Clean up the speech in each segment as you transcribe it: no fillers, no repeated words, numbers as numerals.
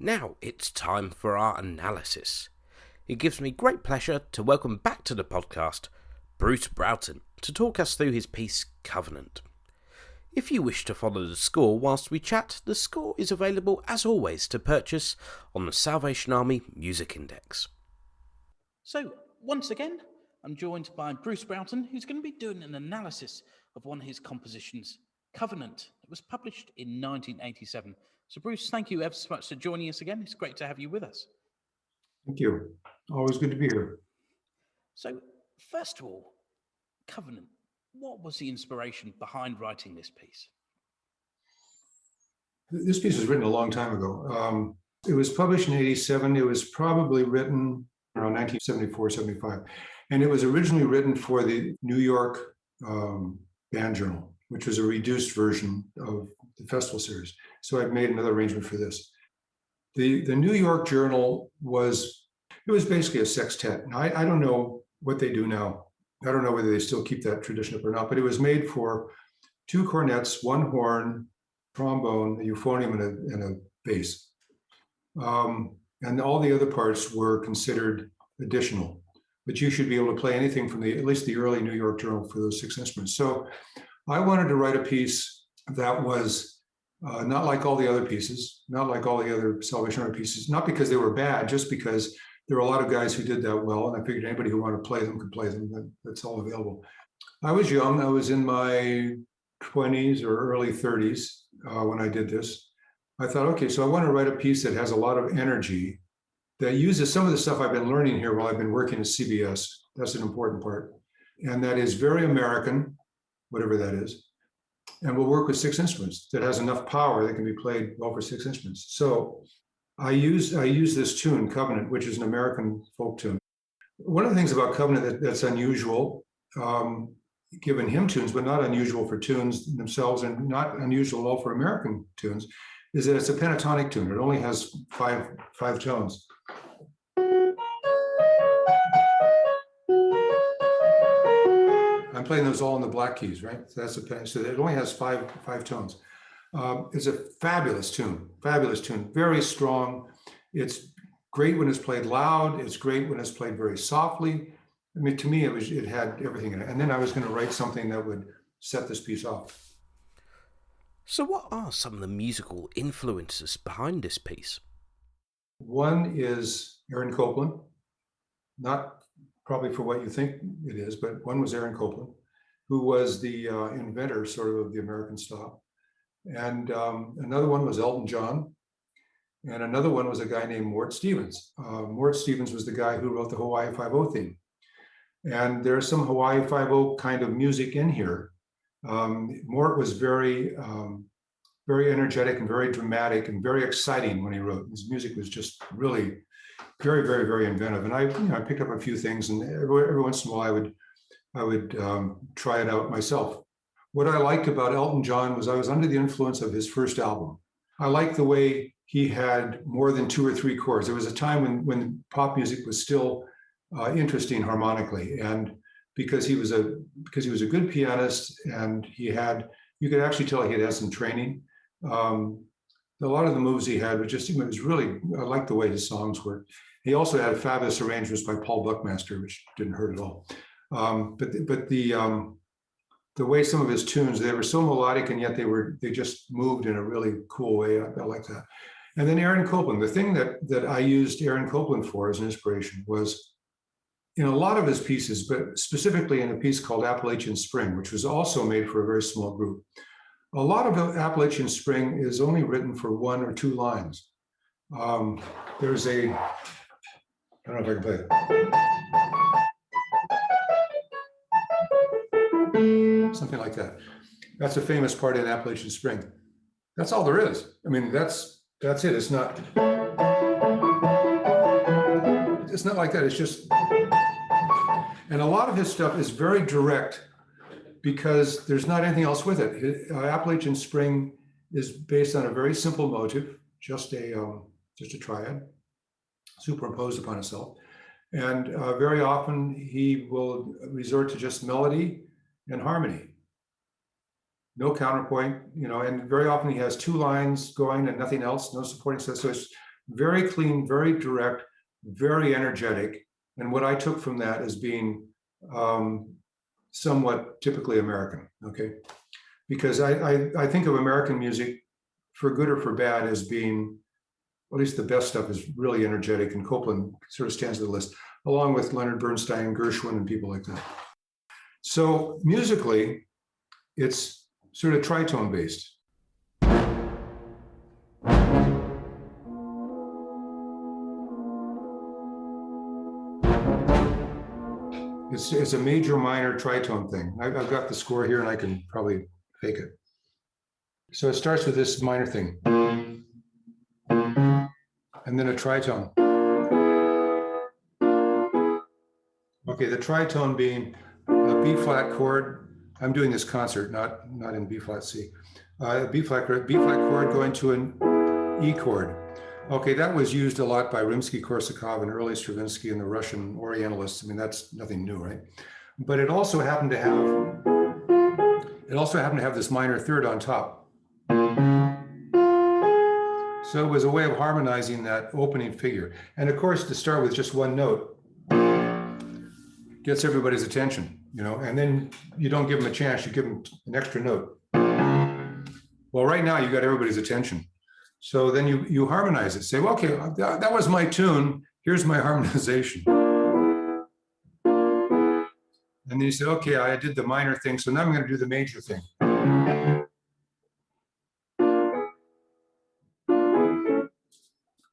Now it's time for our analysis. It gives me great pleasure to welcome back to the podcast Bruce Broughton to talk us through his piece Covenant. If you wish to follow the score whilst we chat, the score is available as always to purchase on the Salvation Army Music Index. So, once again, I'm joined by Bruce Broughton, who's going to be doing an analysis of one of his compositions, Covenant. It was published in 1987. So, Bruce, thank you ever so much for joining us again. It's great to have you with us. Thank you. Always good to be here. So, first of all, Covenant. What was the inspiration behind writing this piece? This piece was written a long time ago. It was published in 87. It was probably written around 1974, 75. And it was originally written for the New York Band Journal, which was a reduced version of the festival series. So I've made another arrangement for this. The New York Journal was basically a sextet. Now, I don't know what they do now. I don't know whether they still keep that tradition up or not, but it was made for 2 cornets, 1 horn, trombone, a euphonium, and a bass. And all the other parts were considered additional, but you should be able to play anything from at least the early New York Journal for those 6 instruments. So I wanted to write a piece that was not like all the other pieces, not like all the other Salvation Army pieces, not because they were bad, just because there were a lot of guys who did that well, and I figured anybody who wanted to play them could play them. That's all available. I was young. I was in my 20s or early 30s when I did this. I thought, okay, so I want to write a piece that has a lot of energy, that uses some of the stuff I've been learning here while I've been working at CBS. That's an important part. And that is very American, whatever that is. And will work with 6 instruments, that has enough power that can be played well for 6 instruments. So I use this tune, Covenant, which is an American folk tune. One of the things about Covenant that's unusual, given hymn tunes, but not unusual for tunes themselves, and not unusual at all for American tunes, is that it's a pentatonic tune. It only has five tones. I'm playing those all in the black keys, right? So that's so it only has five tones. It's a fabulous tune, very strong. It's great when it's played loud. It's great when it's played very softly. I mean, to me, it had everything in it. And then I was going to write something that would set this piece off. So what are some of the musical influences behind this piece? One is Aaron Copland, not probably for what you think it is, but one was Aaron Copland, who was the inventor sort of the American style. And another one was Elton John. And another one was a guy named Mort Stevens. Mort Stevens was the guy who wrote the Hawaii Five-O theme. And there's some Hawaii Five-O kind of music in here. Mort was very energetic and very dramatic and very exciting when he wrote. His music was just really very, very, very inventive. And I picked up a few things, and every once in a while I would try it out myself. What I liked about Elton John was I was under the influence of his first album. I liked the way he had more than 2 or 3 chords. There was a time when pop music was still interesting harmonically, and because he was a good pianist, and you could actually tell he had some training. A lot of the moves he had I liked the way his songs worked. He also had fabulous arrangements by Paul Buckmaster, which didn't hurt at all. But the way some of his tunes, they were so melodic, and yet they just moved in a really cool way. I like that. And then Aaron Copland, the thing that I used Aaron Copland for as an inspiration was in a lot of his pieces, but specifically in a piece called Appalachian Spring, which was also made for a very small group. A lot of Appalachian Spring is only written for 1 or 2 lines. There's I don't know if I can play it. Something like that. That's a famous part in Appalachian Spring. That's all there is. I mean, that's it. It's not like that. It's just, and a lot of his stuff is very direct because there's not anything else with it. Appalachian Spring is based on a very simple motive, just a triad superimposed upon itself. And very often he will resort to just melody and harmony. No counterpoint, and very often he has 2 lines going and nothing else, no supporting stuff. So very clean, very direct, very energetic. And what I took from that as being somewhat typically American, okay? Because I think of American music, for good or for bad, as being, at least the best stuff is really energetic, and Copland sort of stands at the list, along with Leonard Bernstein, Gershwin, and people like that. So musically, it's sort of tritone based. It's a major minor tritone thing. I've got the score here and I can probably fake it. So it starts with this minor thing, and then a tritone. Okay, the tritone being a B flat chord. I'm doing this concert, not in B flat C. B flat chord going to an E chord. Okay, that was used a lot by Rimsky-Korsakov and early Stravinsky and the Russian Orientalists. I mean, that's nothing new, right? But it also happened to have this minor third on top. So it was a way of harmonizing that opening figure. And of course, to start with just one note gets everybody's attention, you know, and then you don't give them a chance, you give them an extra note. Well, right now you got everybody's attention. So then you harmonize it. Say, well, okay, that was my tune. Here's my harmonization. And then you say, okay, I did the minor thing, so now I'm going to do the major thing.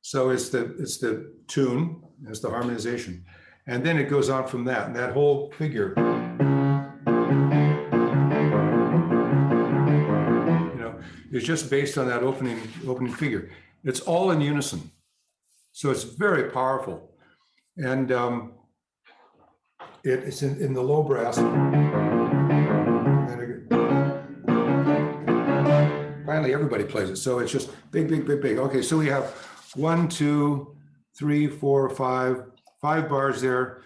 So it's the tune, it's the harmonization, and then it goes on from that. And that whole figure, is just based on that opening figure. It's all in unison. So it's very powerful. And it's in the low brass. Finally, everybody plays it. So it's just big, big, big, big. Okay, so we have 1, 2, 3, 4, 5 bars there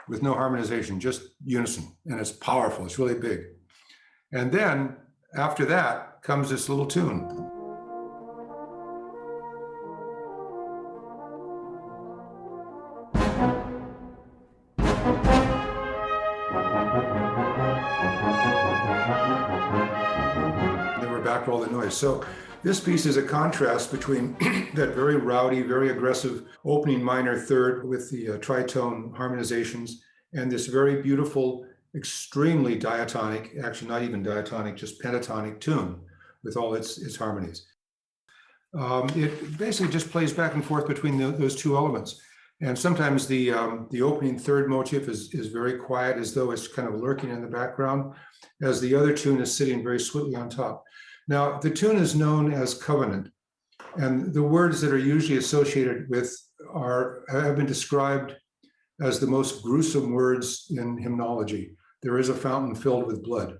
with no harmonization, just unison. And it's powerful, it's really big. And then after that, comes this little tune. Then we're back to all the noise. So this piece is a contrast between that very rowdy, very aggressive opening minor third with the tritone harmonizations and this very beautiful, extremely diatonic, actually not even diatonic, just pentatonic tune with all its harmonies. It basically just plays back and forth between those two elements. And sometimes the opening third motif is very quiet, as though it's kind of lurking in the background, as the other tune is sitting very sweetly on top. Now, the tune is known as Covenant, and the words that are usually associated with have been described as the most gruesome words in hymnology. There is a fountain filled with blood.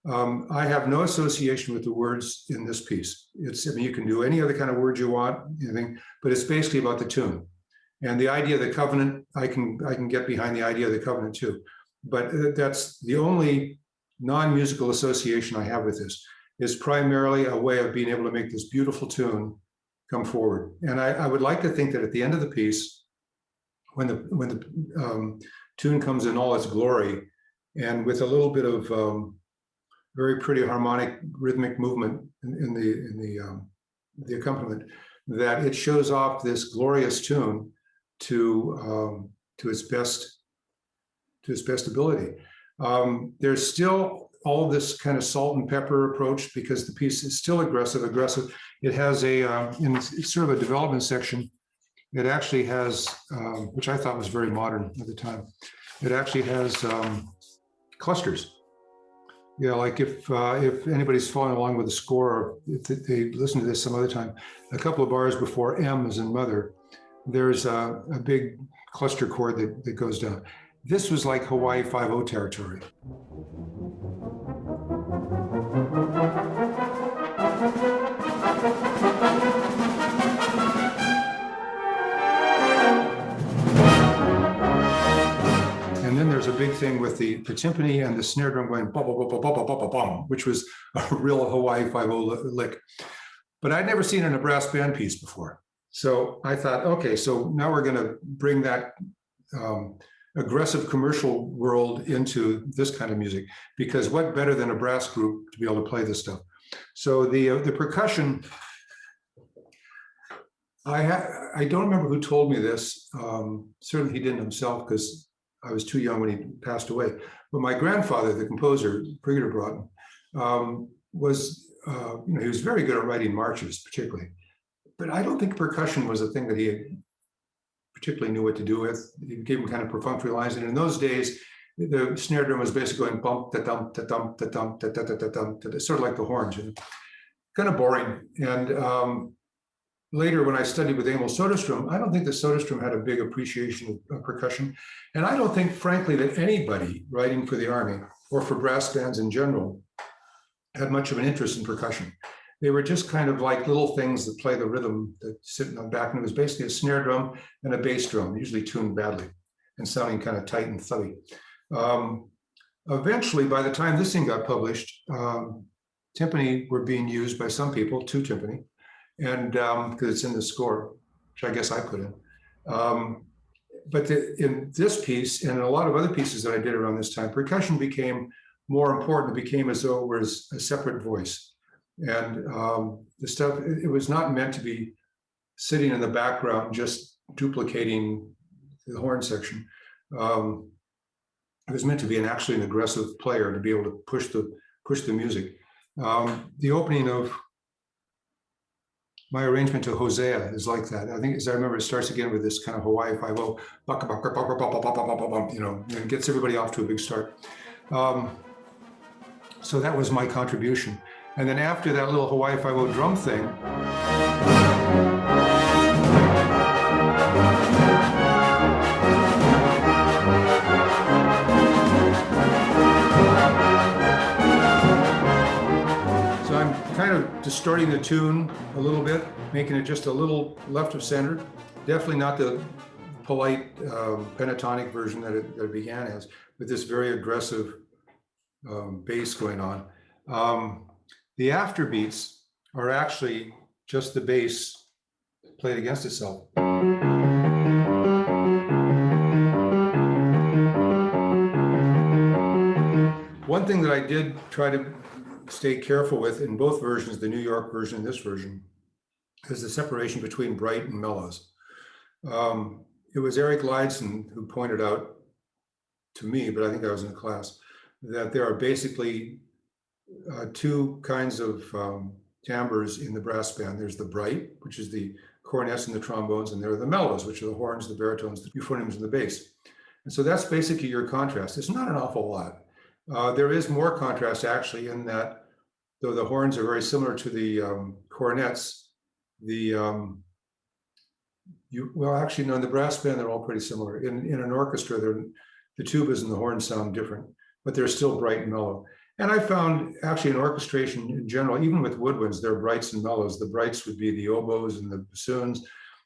I have no association with the words in this piece. You can do any other kind of word you want, anything, but it's basically about the tune. And the idea of the covenant, I can get behind the idea of the covenant too. But that's the only non-musical association I have with this. Is primarily a way of being able to make this beautiful tune come forward. And I would like to think that at the end of the piece, when the tune comes in all its glory, and with a little bit of very pretty harmonic rhythmic movement in the accompaniment, that it shows off this glorious tune to its best ability. There's still all this kind of salt and pepper approach because the piece is still aggressive. It has it's sort of a development section. It actually has, which I thought was very modern at the time. It actually has clusters. Yeah, like if anybody's following along with the score, or if they listen to this some other time, a couple of bars before M as in mother, there's a big cluster chord that goes down. This was like Hawaii 5/0 territory. And then there's a big thing with the timpani and the snare drum going bum, bum, bum, bum, bum, bum, bum, which was a real Hawaii 5/0 lick. But I'd never seen it in a brass band piece before. So I thought, okay, so now we're going to bring that aggressive commercial world into this kind of music, because what better than a brass group to be able to play this stuff? So the percussion, I don't remember who told me this. Certainly he didn't himself, because I was too young when he passed away. But my grandfather, the composer, Bruce Broughton, was he was very good at writing marches, particularly. But I don't think percussion was a thing that he particularly knew what to do with. He gave him kind of perfunctory lines, and in those days, the snare drum was basically going bump da dum da dum da dum da da da da dum, sort of like the horns, kind of boring. And later, when I studied with Emil Soderstrom, I don't think that Soderstrom had a big appreciation of percussion, and I don't think, frankly, that anybody writing for the Army or for brass bands in general had much of an interest in percussion. They were just kind of like little things that play the rhythm that sit in the back, and it was basically a snare drum and a bass drum, usually tuned badly and sounding kind of tight and thuddy. Eventually, by the time this thing got published, timpani were being used by some people, two timpani, and because it's in the score, which I guess I put in. But in this piece and in a lot of other pieces that I did around this time, percussion became more important. It became as though it was a separate voice. And the stuff, it was not meant to be sitting in the background, just duplicating the horn section. It was meant to be actually an aggressive player, to be able to push the music. The opening of my arrangement to Hosea is like that. I think, as I remember, it starts again with this kind of Hawaii 5/0, and gets everybody off to a big start. So that was my contribution. And then after that little Hawaii 5/0 drum thing, so I'm kind of distorting the tune a little bit, making it just a little left of center. Definitely not the polite pentatonic version that it began as, with this very aggressive bass going on. The afterbeats are actually just the bass played against itself. One thing that I did try to stay careful with in both versions, the New York version and this version, is the separation between bright and mellows. It was Eric Leidson who pointed out to me, but I think I was in the class, that there are basically two kinds of timbres in the brass band. There's the bright, which is the cornets and the trombones, and there are the mellows, which are the horns, the baritones, the euphoniums, and the bass. And so that's basically your contrast. It's not an awful lot. There is more contrast actually in that, though the horns are very similar to the cornets, in the brass band, they're all pretty similar. In an orchestra, the tubas and the horns sound different, but they're still bright and mellow. And I found actually in orchestration in general, even with woodwinds, there are brights and mellows. The brights would be the oboes and the bassoons.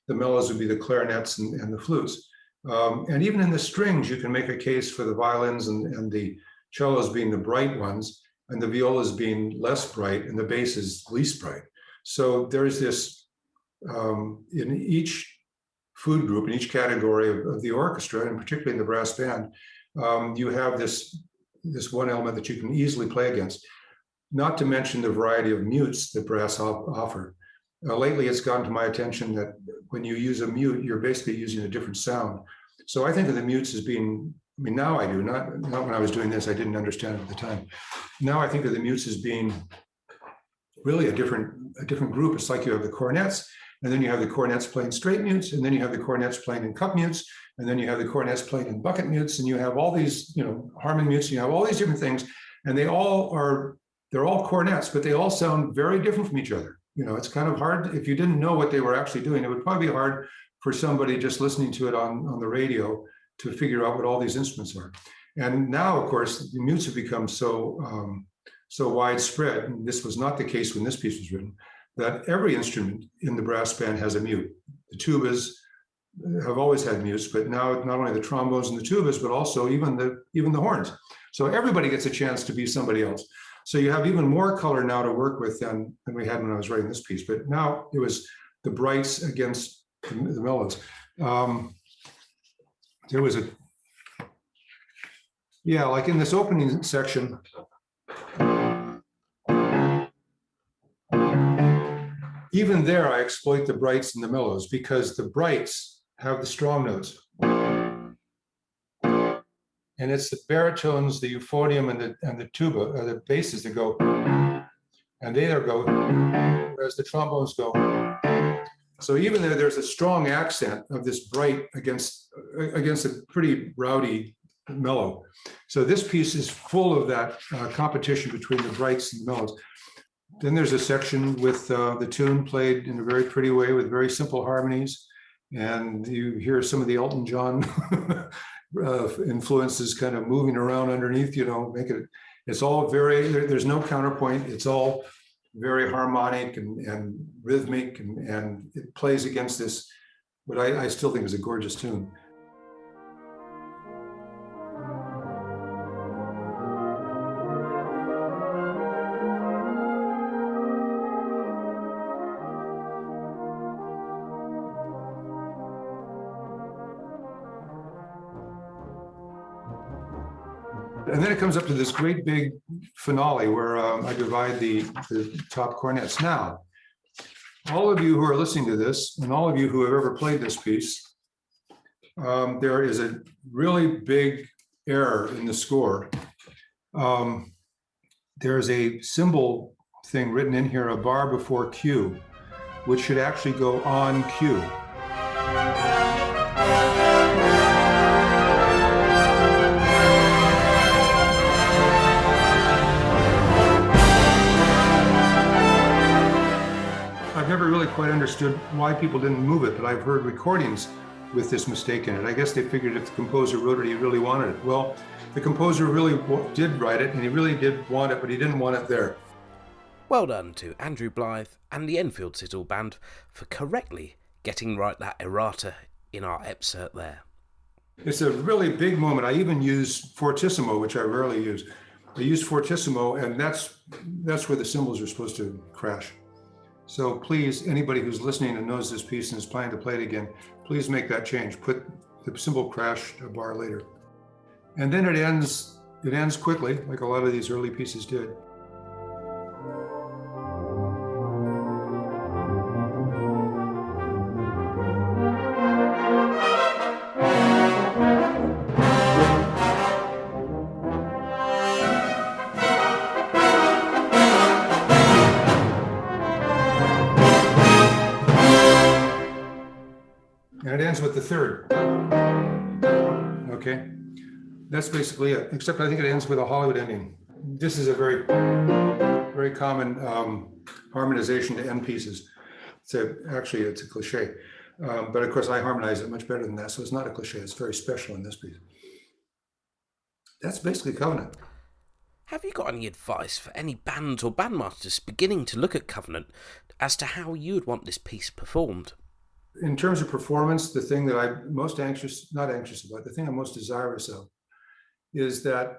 The mellows would be the clarinets and the flutes. And even in the strings, you can make a case for the violins and the cellos being the bright ones, and the violas being less bright, and the bass is least bright. So there's this, in each food group, in each category of the orchestra, and particularly in the brass band, you have this one element that you can easily play against, not to mention the variety of mutes that brass offer. Lately, it's gotten to my attention that when you use a mute, you're basically using a different sound. So I think of the mutes as being, now I do, not when I was doing this, I didn't understand it at the time. Now I think of the mutes as being really a different group. It's like you have the cornets, and then you have the cornets playing straight mutes, and then you have the cornets playing in cup mutes, and then you have the cornets playing in bucket mutes, and you have all these, harmony mutes, and you have all these different things, and they're all cornets, but they all sound very different from each other. It's kind of hard, if you didn't know what they were actually doing, it would probably be hard for somebody just listening to it on the radio to figure out what all these instruments are. And now, of course, the mutes have become so widespread, and this was not the case when this piece was written, that every instrument in the brass band has a mute. The tubas have always had mutes, but now not only the trombones and the tubas, but also even the horns. So everybody gets a chance to be somebody else. So you have even more color now to work with than we had when I was writing this piece. But now it was the brights against the mellows. There was like in this opening section, even there I exploit the brights and the mellows because the brights have the strong notes. And it's the baritones, the euphonium, and the tuba, the basses that go, and they there go, whereas the trombones go. So even though there's a strong accent of this bright against a pretty rowdy mellow. So this piece is full of that competition between the brights and the mellows. Then there's a section with the tune played in a very pretty way with very simple harmonies. And you hear some of the Elton John influences kind of moving around underneath, it's all there's no counterpoint. It's all very harmonic and rhythmic, and it plays against this, what I still think is a gorgeous tune. And then it comes up to this great big finale where I divide the top cornets. Now, all of you who are listening to this, and all of you who have ever played this piece, there is a really big error in the score. There's a symbol thing written in here, a bar before Q, which should actually go on Q. I've never really quite understood why people didn't move it, but I've heard recordings with this mistake in it. I guess they figured if the composer wrote it, he really wanted it. Well, the composer really did write it, and he really did want it, but he didn't want it there. Well done to Andrew Blythe and the Enfield Sizzle Band for correctly getting right that errata in our excerpt there. It's a really big moment. I even use fortissimo, which I rarely use. I use fortissimo, and that's where the cymbals are supposed to crash. So please, anybody who's listening and knows this piece and is planning to play it again, please make that change. Put the cymbal crash a bar later. And then it ends quickly, like a lot of these early pieces did. And it ends with the third. Okay, that's basically it, except I think it ends with a Hollywood ending. This is a very, very common harmonization to end pieces. Actually, it's a cliche, but of course I harmonize it much better than that, so it's not a cliche, it's very special in this piece. That's basically Covenant. Have you got any advice for any bands or bandmasters beginning to look at Covenant as to how you would want this piece performed? In terms of performance, the thing that I'm most the thing I'm most desirous of is that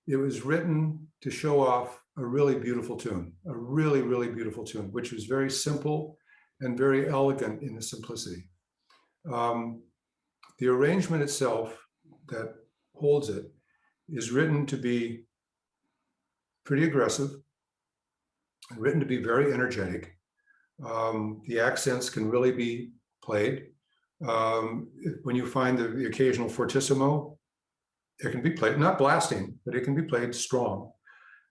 it was written to show off a really beautiful tune, a really, really beautiful tune, which was very simple and very elegant in the simplicity. The arrangement itself that holds it is written to be pretty aggressive, and written to be very energetic. The accents can really be played. When you find the occasional fortissimo, it can be played, not blasting, but it can be played strong.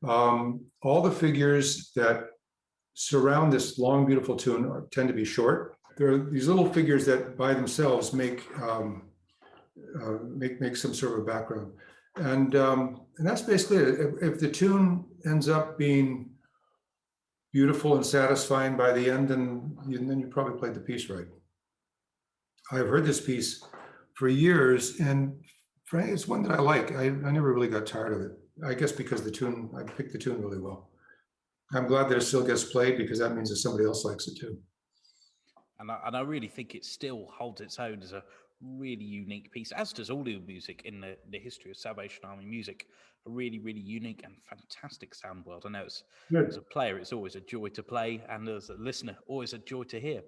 All the figures that surround this long, beautiful tune tend to be short. There are these little figures that by themselves make some sort of a background. And that's basically it. If the tune ends up being beautiful and satisfying by the end, then you probably played the piece right. I've heard this piece for years, and frankly, it's one that I like. I never really got tired of it. I guess because I picked the tune really well. I'm glad that it still gets played because that means that somebody else likes it too. And I really think it still holds its own as a really unique piece, as does all the music in the history of Salvation Army music. A really, really unique and fantastic sound world. I know as a player, it's always a joy to play, and as a listener, always a joy to hear.